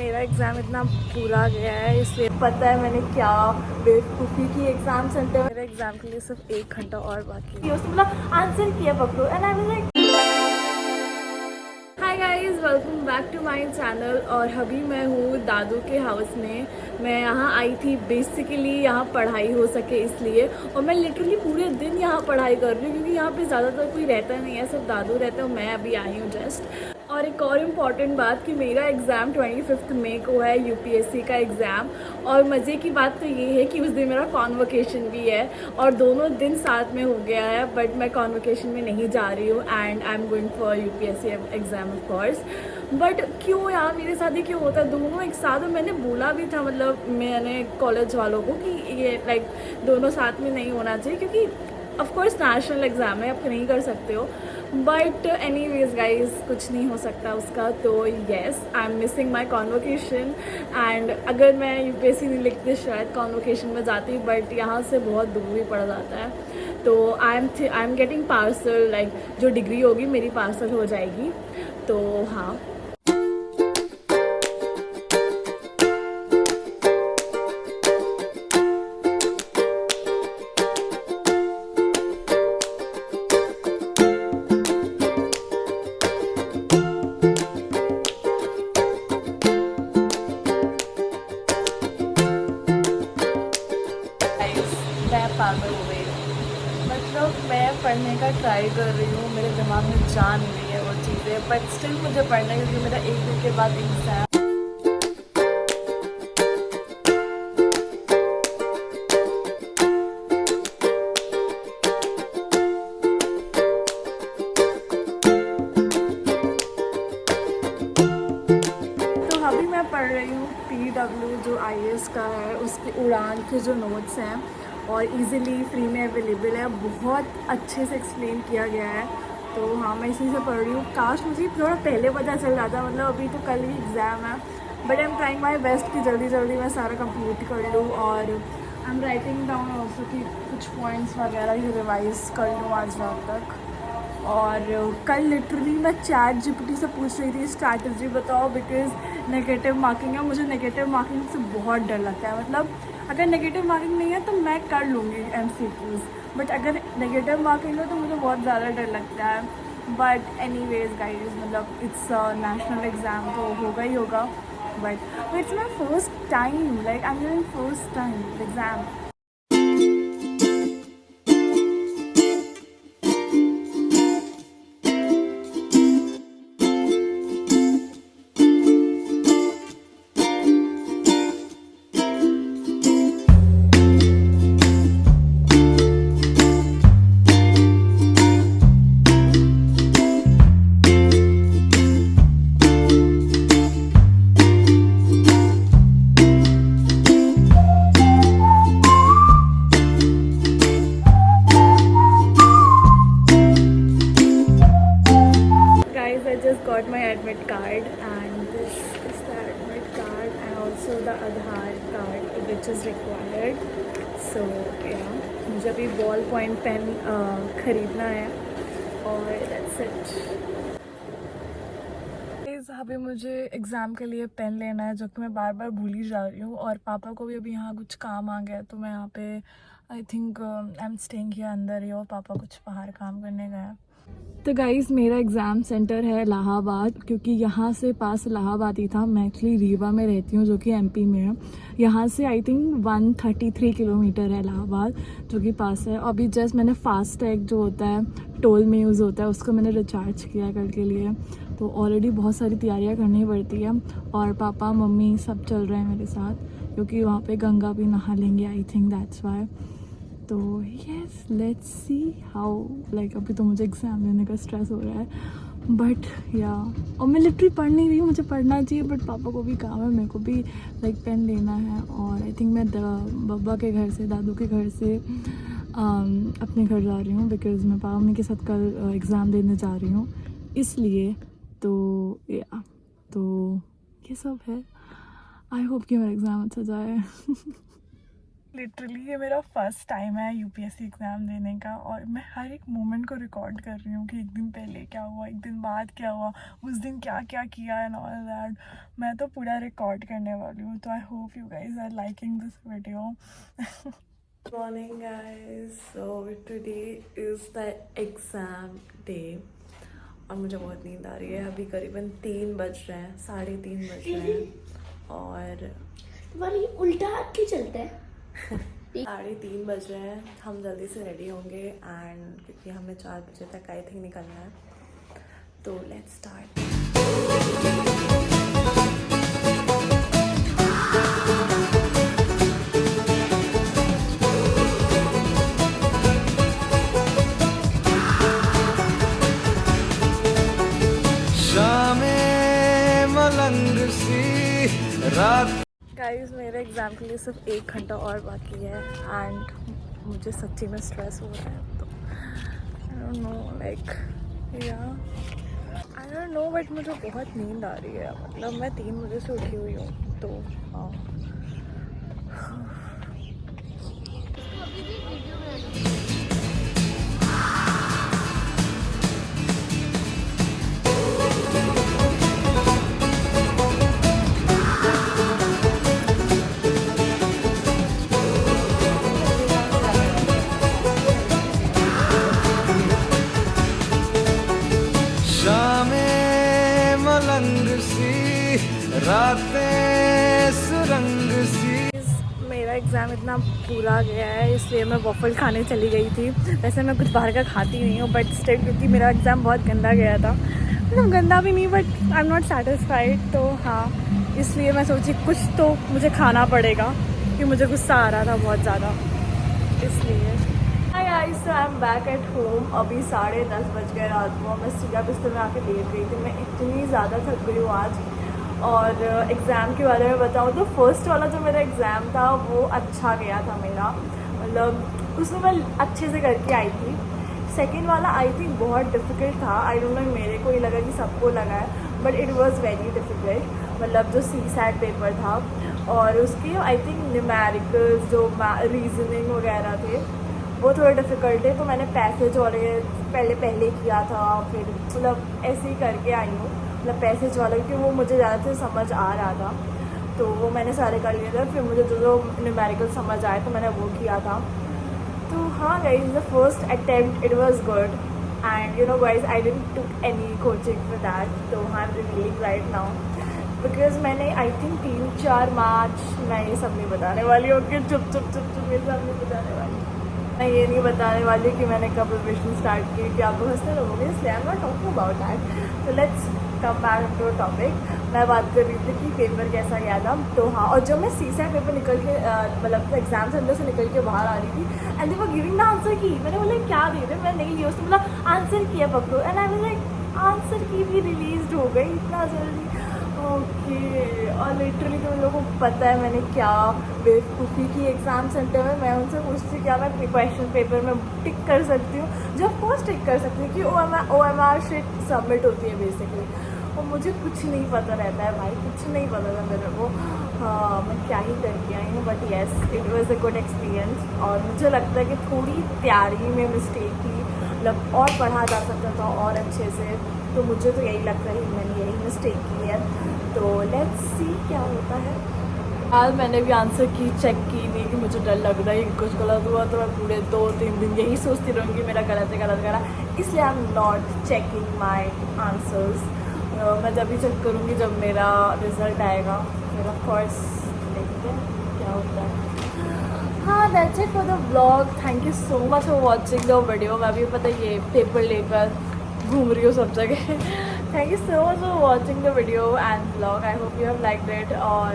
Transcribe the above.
मेरा एग्ज़ाम इतना पूरा गया है, इसलिए पता है मैंने क्या बेवकूफ़ी की एग्ज़ाम सेंटर में। मेरे एग्ज़ाम के लिए सिर्फ 1 घंटा और बाकी है। उसने बोला आंसर किया पकड़ो and I was like hi guys, welcome back to my channel. और अभी मैं हूँ दादू के हाउस में। मैं यहाँ आई थी बेसिकली यहाँ पढ़ाई हो सके इसलिए, और मैं लिटरली पूरे दिन यहाँ पढ़ाई कर रही हूँ क्योंकि यहाँ पे ज़्यादातर कोई रहता नहीं है, सिर्फ दादू रहते हैं और मैं अभी आई हूँ जस्ट। और एक और इम्पॉर्टेंट बात कि मेरा एग्ज़ाम 25 मई को है, यूपीएससी का एग्ज़ाम। और मज़े की बात तो ये है कि उस दिन मेरा कॉन्वोकेशन भी है और दोनों दिन साथ में हो गया है, बट मैं कॉन्वोकेशन में नहीं जा रही हूँ and I am going for UPSC exam of course. But क्यों यार मेरे साथ ही क्यों होता है दोनों एक साथ? और मैंने बोला भी था, मतलब मैंने कॉलेज वालों को कि ये लाइक दोनों साथ में नहीं होना चाहिए क्योंकि ऑफ कोर्स नेशनल एग्ज़ाम है, आप नहीं कर सकते हो। बट एनी वेज गाइज, कुछ नहीं हो सकता उसका। तो yes, I am missing my convocation and अगर मैं यूपीएससी नहीं लिखती शायद कॉन्वोकेशन में जाती, बट यहाँ से बहुत दूर भी पड़ जाता है। तो I am getting parcel, like जो डिग्री होगी मेरी पार्सल हो जाएगी। तो हाँ, मैं पागल हो गई हूँ। मतलब मैं पढ़ने का ट्राई कर रही हूँ, मेरे दिमाग में जा नहीं रही है वो चीज़ें, बट स्टिल मुझे पढ़ना है क्योंकि मेरा 1 दिन के बाद एग्ज़ाम। तो अभी मैं पढ़ रही हूँ PW जो IAS का है, उसकी उड़ान के जो नोट्स हैं और इजीली फ्री में अवेलेबल है, बहुत अच्छे से एक्सप्लेन किया गया है। तो हाँ, मैं इसी से पढ़ रही हूँ। काश मुझे थोड़ा पहले पता चल जाता, मतलब अभी तो कल ही एग्ज़ाम है, but I am trying my best कि जल्दी जल्दी मैं सारा कंप्लीट कर लूँ। और I am writing down also कि कुछ पॉइंट्स वगैरह ही रिवाइज कर लूँ आज रात तक। और कल लिटरली मैं चैट जीपीटी से पूछ रही थी स्ट्रैटेजी बताओ, बिकॉज नेगेटिव मार्किंग है। मुझे नेगेटिव मार्किंग से बहुत डर लगता है। मतलब अगर नेगेटिव मार्किंग नहीं है तो मैं कर लूँगी MCQs, बट अगर नेगेटिव मार्किंग हो तो मुझे बहुत ज़्यादा डर लगता है। बट एनी वेज गाइज, मतलब इट्स नेशनल एग्ज़ाम तो होगा ही होगा, but it's my first time, like I am giving first time exam. Guys, I just got my admit card and this is the admit card and also the Aadhaar card which is required. So yeah, मुझे अभी ball point pen ख़रीदना है और that's it. Guys, अभी मुझे exam के लिए pen लेना है जो कि मैं बार बार भूल ही जा रही हूँ, और पापा को भी अभी यहाँ कुछ काम आ गया है तो मैं यहाँ पे I think I am staying here अंदर ही, और पापा कुछ बाहर काम करने गए हैं। तो गाइज़, मेरा एग्ज़ाम सेंटर है इलाहाबाद, क्योंकि यहाँ से पास इलाहाबाद ही था। मैं एक्चुअली रीवा में रहती हूँ जो कि MP में है। यहाँ से आई थिंक 133 किलोमीटर है इलाहाबाद, जो कि पास है। अभी जस्ट मैंने फास्टैग जो होता है टोल में यूज़ होता है उसको मैंने रिचार्ज किया कल के लिए। तो ऑलरेडी बहुत सारी तैयारियाँ करनी पड़ती है, और पापा मम्मी सब चल रहे हैं मेरे साथ क्योंकि वहाँ पे गंगा भी नहा लेंगे आई थिंक, दैट्स वाई। तो yes, let's see how, like अभी तो मुझे एग्ज़ाम देने का स्ट्रेस हो रहा है, बट या, और मैं लिटरली पढ़ नहीं रही हूँ, मुझे पढ़ना चाहिए बट पापा को भी काम है, मेरे को भी लाइक पेन लेना है। और आई थिंक मैं बब्बा के घर से, दादू के घर से अपने घर जा रही हूँ बिकॉज़ मैं पापा मम्मी के साथ कल एग्ज़ाम देने जा रही हूँ, इसलिए। तो या, तो ये सब है। आई होप कि मेरा एग्ज़ाम अच्छा जाए। लिटरली ये मेरा फर्स्ट टाइम है यूपीएससी एग्ज़ाम देने का, और मैं हर एक मोमेंट को रिकॉर्ड कर रही हूँ कि एक दिन पहले क्या हुआ, एक दिन बाद क्या हुआ, उस दिन क्या क्या किया एंड ऑल दैट। मैं तो पूरा रिकॉर्ड करने वाली हूँ, तो I hope you guys are liking this video. Morning guys, so today is the exam day और मुझे बहुत नींद आ रही है। अभी करीबन 3 बज रहे हैं, 3:30 बज रहे हैं और तुम्हारी उल्टा हाथ क्यों चलता है? 3:30 बज रहे हैं। हम जल्दी से रेडी होंगे एंड क्योंकि हमें 4 बजे तक आई थिंक निकलना है, तो लेट्स स्टार्ट। गाइस मेरे एग्ज़ाम के लिए सिर्फ 1 घंटा और बाकी है एंड मुझे सच्ची में स्ट्रेस हो रहा है। तो I don't know like I don't know but मुझे बहुत नींद आ रही है। मतलब मैं 3 बजे से उठी हुई हूँ, तो हाँ। मेरा एग्ज़ाम इतना पूरा गया है इसलिए मैं वॉफल खाने चली गई थी। वैसे मैं कुछ बाहर का खाती नहीं हूँ बट स्टिल क्योंकि मेरा एग्ज़ाम बहुत गंदा गया था, मतलब गंदा भी नहीं but I am not satisfied, तो हाँ इसलिए मैं सोची कुछ तो मुझे खाना पड़ेगा कि मुझे गुस्सा आ रहा था बहुत ज़्यादा, इसलिए। Hi guys, so I am back at home. अभी 10:30 बज गए रात को। मैं सीधा बिस्तर में आके लेट गई थी। मैं इतनी ज़्यादा थक गई हूँ आज। और एग्ज़ाम के बारे में बताऊँ तो फर्स्ट वाला जो मेरा एग्ज़ाम था वो अच्छा गया था मेरा, मतलब उसमें मैं अच्छे से करके आई थी। सेकेंड वाला आई थिंक बहुत डिफ़िकल्ट था। आई डोंट नो, मेरे को ही लगा कि सबको लगा है but it was very difficult. मतलब जो CSAT पेपर था और उसके आई थिंक न्यूमेरिकल्स जो रीजनिंग वगैरह थे वो थोड़े डिफ़िकल्ट है। तो मैंने पैसेज वाले पहले किया था, फिर मतलब ऐसे ही करके आई हूँ, मतलब पैसेज वाला, क्योंकि वो मुझे ज़्यादा से समझ आ रहा था तो वो मैंने सारे कर लिए थे। फिर मुझे जो न्यूमेरिकल समझ आए तो मैंने वो किया था। तो हाँ guys, the first attempt it was good and you know guys I didn't took any coaching for that. तो I am revealing right now because मैंने आई थिंक 3-4 मार्च, मैं ये सब नहीं बताने वाली हूँ कि चुप ये सब नहीं बताने वाली। मैं ये नहीं बताने वाली कि मैंने कब रिविजन स्टार्ट की कि आप हंसते रहोगे, इसलिए I am not talking about that. तो let's come back to topic. मैं बात कर रही थी कि पेपर कैसा गया था। तो हाँ, और जब मैं CSAT पेपर निकल के मतलब एग्जाम सेंटर से निकल के बाहर आ रही थी and they were giving the answer की, मैंने बोला क्या दे रहे, मैं नहीं लिया उसने बोला आंसर किया पकड़ो and I was like answer की भी रिलीज हो गई इतना जल्दी, ओके। और लिटरली तो उन लोगों को पता है मैंने क्या बेवकूफ़ी की एग्ज़ाम सेंटर में। मैं उनसे पूछती क्या मैं क्वेश्चन पेपर में टिक कर सकती हूँ, जो ऑफकोर्स टिक कर सकती हूँ कि OMR शीट सबमिट होती है बेसिकली। और मुझे कुछ नहीं पता रहता है भाई, कुछ नहीं पता था मेरे को। हाँ, मैं क्या ही करके आई हूँ but yes it was a good experience. और मुझे लगता है कि थोड़ी तैयारी में मिस्टेक थी, मतलब और पढ़ा जा सकता था और अच्छे से। तो मुझे तो यही लगता है कि मैंने यही मिस्टेक की है। तो लेट्स सी क्या होता है। आज मैंने भी आंसर की चेक की नहीं कि मुझे डर लग रहा है कि कुछ गलत हुआ तो मैं पूरे 2-3 दिन यही सोचती रहूँगी मेरा गलत है, इसलिए I am not checking my answers. मैं जब भी चेक करूँगी जब मेरा रिज़ल्ट आएगा, फिर ऑफ कोर्स देखते हैं क्या होता है। हाँ, that's it for the vlog. Thank you so much for watching the video. मैं भी पता ये पेपर लेकर घूम रही हूँ सब जगह। Thank you so much for watching the video and vlog. I hope you have liked it. और